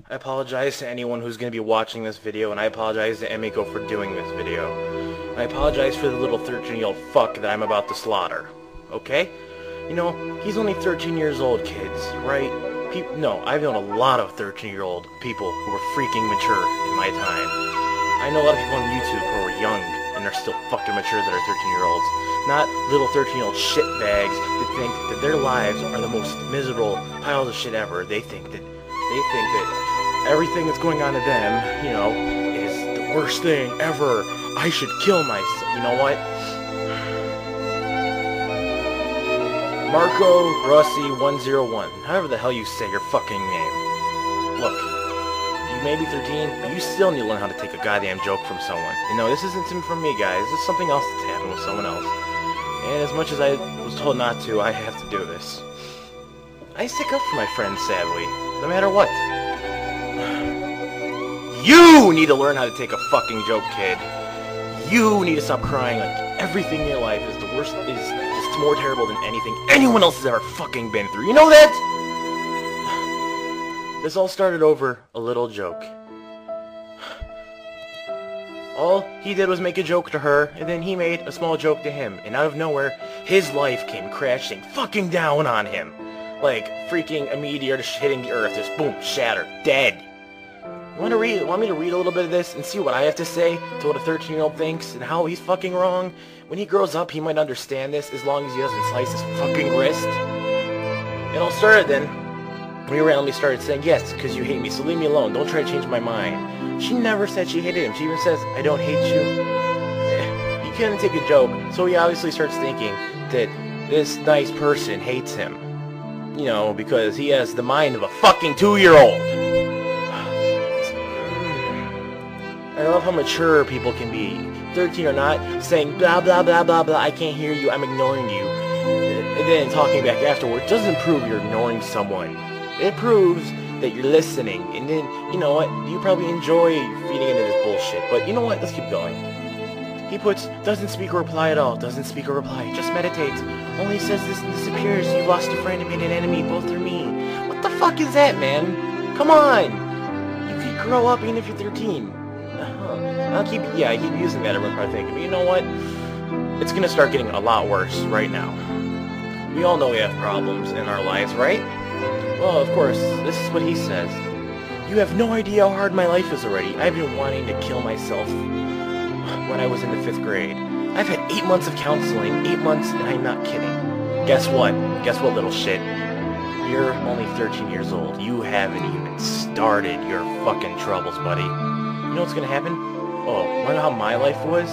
I apologize to anyone who's going to be watching this video, and I apologize to Emiko for doing this video. I apologize for the little 13-year-old fuck that I'm about to slaughter. Okay? You know, he's only 13 years old, kids, right? No, I've known a lot of 13-year-old people who were freaking mature in my time. I know a lot of people on YouTube who are young and are still fucking mature that are 13-year-olds. Not little 13-year-old shitbags that think that their lives are the most miserable piles of shit ever. They think that everything that's going on to them, you know, is the worst thing ever. I should kill myself. You know what? Marco Rossi 101. However the hell you say your fucking name. Look, you may be 13, but you still need to learn how to take a goddamn joke from someone. And no, this isn't from me, guys. This is something else that's happened with someone else. And as much as I was told not to, I have to do this. I stick up for my friends, sadly. No matter what. You need to learn how to take a fucking joke, kid. You need to stop crying like everything in your life is the worst, is just more terrible than anything anyone else has ever fucking been through. You know that? This all started over a little joke. All he did was make a joke to her, and then he made a small joke to him, and out of nowhere, his life came crashing fucking down on him. Like freaking a meteor just hitting the earth, just boom, shattered, dead. Want me to read a little bit of this and see what I have to say to what a 13-year-old thinks and how he's fucking wrong? When he grows up, he might understand this as long as he doesn't slice his fucking wrist. It all started then when he randomly started saying, yes, because you hate me, so leave me alone. Don't try to change my mind. She never said she hated him. She even says, I don't hate you. He couldn't take a joke, so he obviously starts thinking that this nice person hates him. You know, because he has the mind of a fucking 2-year-old. I love how mature people can be, 13 or not, saying blah blah blah blah blah, I can't hear you, I'm ignoring you, and then talking back afterward doesn't prove you're ignoring someone. It proves that you're listening, and then, you know what, you probably enjoy feeding into this bullshit, but you know what, let's keep going. He puts, doesn't speak or reply at all, doesn't speak or reply, just meditates, only says this and disappears, you lost a friend and made an enemy, both are mean. What the fuck is that, man? Come on! You could grow up even if you're 13. I keep using that everyone's probably thinking, but you know what? It's gonna start getting a lot worse right now. We all know we have problems in our lives, right? Well, of course, this is what he says. You have no idea how hard my life is already. I've been wanting to kill myself when I was in the 5th grade. I've had 8 months of counseling, 8 months, and I'm not kidding. Guess what? Guess what, little shit? You're only 13 years old. You haven't even started your fucking troubles, buddy. You know what's gonna happen? Oh, remember how my life was?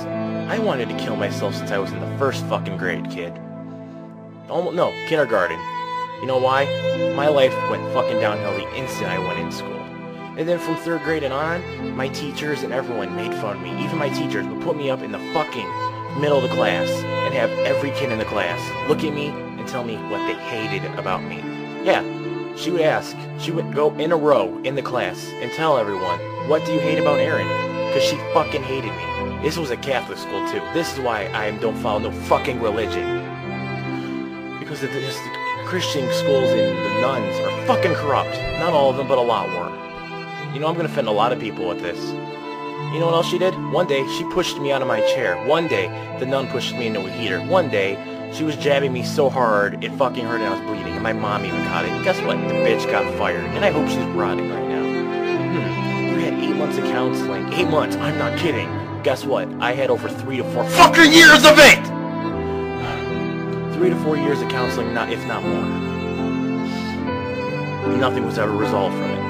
I wanted to kill myself since I was in the 1st fucking grade, kid. No, kindergarten. You know why? My life went fucking downhill the instant I went in school. And then from 3rd grade and on, my teachers and everyone made fun of me. Even my teachers would put me up in the fucking middle of the class and have every kid in the class look at me and tell me what they hated about me. Yeah, she would ask. She would go in a row in the class and tell everyone, what do you hate about Aaron? Because she fucking hated me. This was a Catholic school too. This is why I don't follow no fucking religion. Because the Christian schools and the nuns are fucking corrupt. Not all of them, but a lot were. You know, I'm gonna offend a lot of people with this. You know what else she did? One day, she pushed me out of my chair. One day, the nun pushed me into a heater. One day, she was jabbing me so hard, it fucking hurt and I was bleeding. And my mom even caught it. Guess what? The bitch got fired. And I hope she's rotting right now. You had 8 months of counseling. 8 months, I'm not kidding. Guess what? I had over 3 to 4 fucking years of it! 3 to 4 years of counseling, if not more. Nothing was ever resolved from it.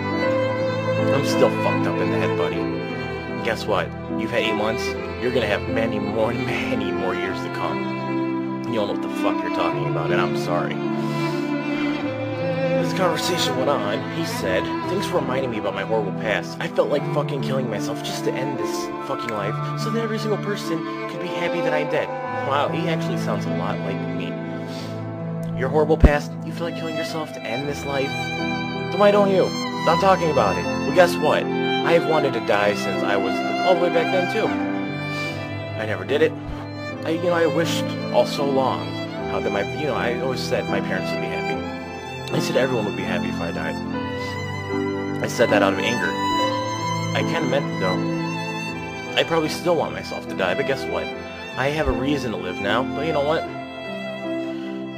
I'm still fucked up in the head, buddy. And guess what? You've had 8 months, you're gonna have many more years to come. You don't know what the fuck you're talking about, and I'm sorry. As the conversation went on, he said, thanks for reminding me about my horrible past. I felt like fucking killing myself just to end this fucking life, so that every single person could be happy that I'm dead. Wow, he actually sounds a lot like me. Your horrible past, you feel like killing yourself to end this life? Then why don't you? Stop talking about it. Well, guess what? I have wanted to die since I was all the way back then, too. I never did it. I wished all so long how that I always said my parents would be happy. I said everyone would be happy if I died. I said that out of anger. I kind of meant it, though. I probably still want myself to die, but guess what? I have a reason to live now, but you know what?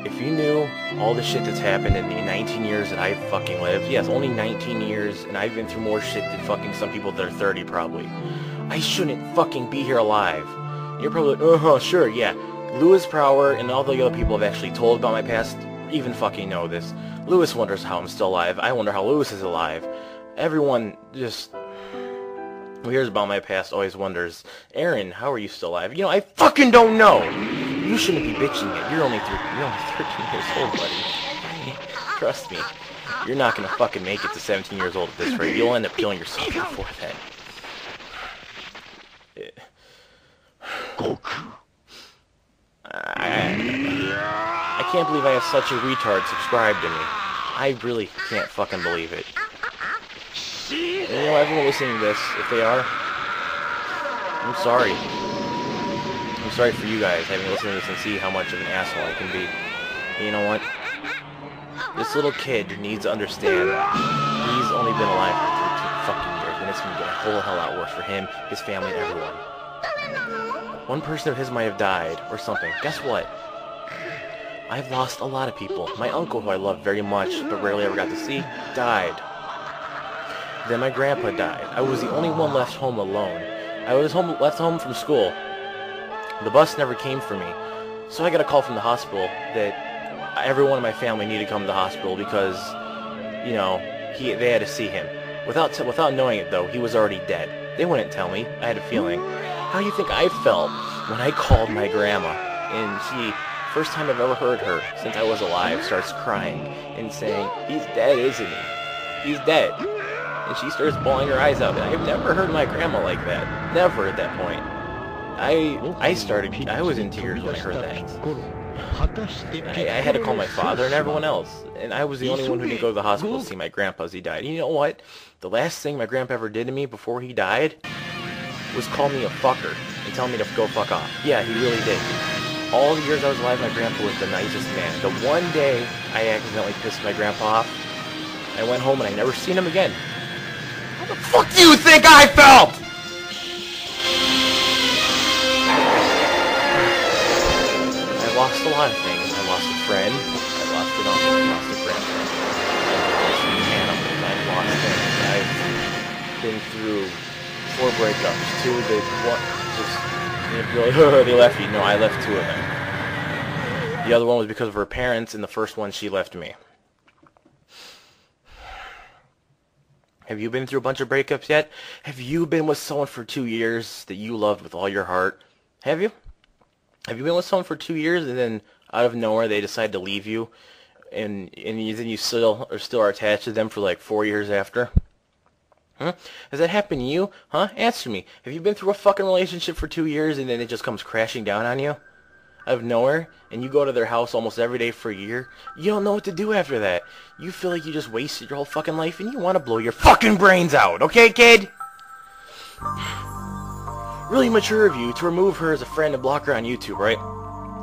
If you knew all the shit that's happened in the 19 years that I've fucking lived, yes, only 19 years, and I've been through more shit than fucking some people that are 30, probably. I shouldn't fucking be here alive. You're probably like, sure, yeah. Lewis Prower and all the other people I've actually told about my past even fucking know this. Lewis wonders how I'm still alive. I wonder how Lewis is alive. Everyone just who hears about my past always wonders, Aaron, how are you still alive? You know, I fucking don't know. You shouldn't be bitching yet. You're only 13 years old, buddy. Trust me. You're not gonna fucking make it to 17 years old at this rate. You'll end up killing yourself before then. I can't believe I have such a retard subscribed to me. I really can't fucking believe it. And you know, everyone listening to this, if they are, I'm sorry. I'm sorry for you guys having to listen to this and see how much of an asshole I can be. And you know what? This little kid needs to understand he's only been alive for 13 fucking years, and it's gonna get a whole hell lot worse for him, his family, and everyone. One person of his might have died, or something. Guess what? I've lost a lot of people. My uncle, who I love very much, but rarely ever got to see, died. Then my grandpa died. I was the only one left home alone. I was left home from school. The bus never came for me. So I got a call from the hospital that everyone in my family needed to come to the hospital because, you know, they had to see him. Without knowing it, though, he was already dead. They wouldn't tell me. I had a feeling. How do you think I felt when I called my grandma and she, first time I've ever heard her since I was alive, starts crying and saying, "He's dead, isn't he? He's dead." And she starts bawling her eyes out. And I've never heard my grandma like that. Never at that point. I was in tears when I heard that. I had to call my father and everyone else. And I was the only one who didn't go to the hospital to see my grandpa as he died. And you know what? The last thing my grandpa ever did to me before he died was call me a fucker and tell me to go fuck off. Yeah, he really did. All the years I was alive, my grandpa was the nicest man. The one day I accidentally pissed my grandpa off, I went home and I never seen him again. How the fuck do you think I felt? I lost a lot of things. I lost a friend. I lost an uncle. I lost a grandparent. I lost an animal. I've lost things. I've been through 4 breakups. 2 that they left you. No, I left 2 of them. The other one was because of her parents, and the first one she left me. Have you been through a bunch of breakups yet? Have you been with someone for 2 years that you loved with all your heart? Have you? Have you been with someone for 2 years and then out of nowhere they decide to leave you, and then you still are attached to them for like 4 years after? Huh? Has that happened to you? Huh? Answer me. Have you been through a fucking relationship for 2 years and then it just comes crashing down on you? Out of nowhere? And you go to their house almost every day for a year? You don't know what to do after that. You feel like you just wasted your whole fucking life and you want to blow your fucking brains out. Okay, kid? Really mature of you to remove her as a friend and block her on YouTube, right?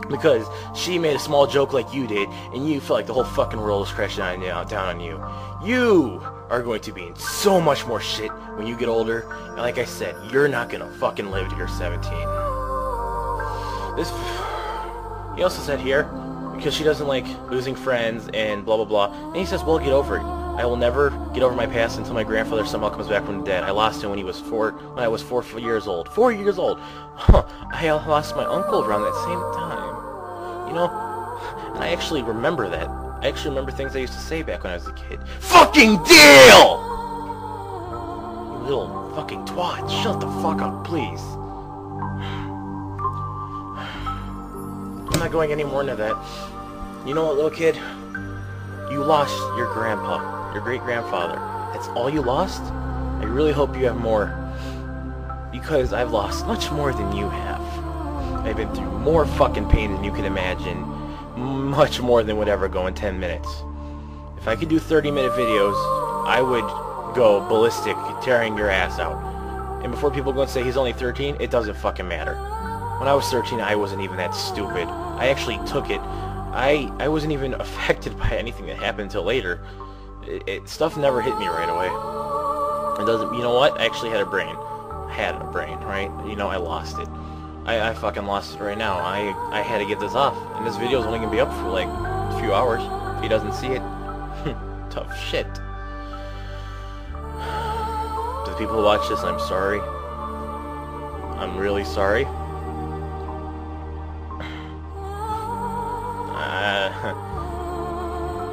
Because she made a small joke like you did, and you feel like the whole fucking world is crashing down on you. You are going to be in so much more shit when you get older, and like I said, you're not gonna fucking live to your 17. He also said here, because she doesn't like losing friends and blah blah blah, and he says, well, get over it. I will never get over my past until my grandfather somehow comes back from the dead. I lost him when I was 4 years old. 4 years old! Huh, I lost my uncle around that same time. You know, and I actually remember that. I actually remember things I used to say back when I was a kid. Fucking deal! You little fucking twat. Shut the fuck up, please. I'm not going any more into that. You know what, little kid? You lost your grandpa, your great-grandfather. That's all you lost? I really hope you have more. Because I've lost much more than you have. I've been through more fucking pain than you can imagine. Much more than would ever go in 10 minutes. If I could do 30-minute videos, I would go ballistic, tearing your ass out. And before people go and say he's only 13, it doesn't fucking matter. When I was 13, I wasn't even that stupid. I actually took it. I wasn't even affected by anything that happened until later. Stuff never hit me right away. It doesn't, you know what? I actually had a brain. Right? You know, I lost it. I fucking lost it right now. I had to get this off. And this video is only going to be up for like a few hours. If he doesn't see it. Tough shit. To the people who watch this, I'm sorry. I'm really sorry.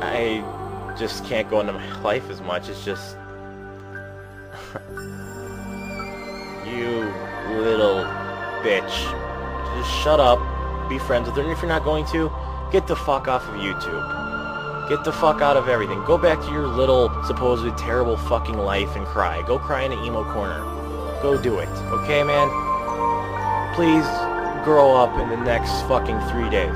I just can't go into my life as much. It's just... You little bitch. Just shut up. Be friends with her. And if you're not going to, get the fuck off of YouTube. Get the fuck out of everything. Go back to your little, supposedly terrible fucking life and cry. Go cry in an emo corner. Go do it. Okay, man? Please grow up in the next fucking 3 days.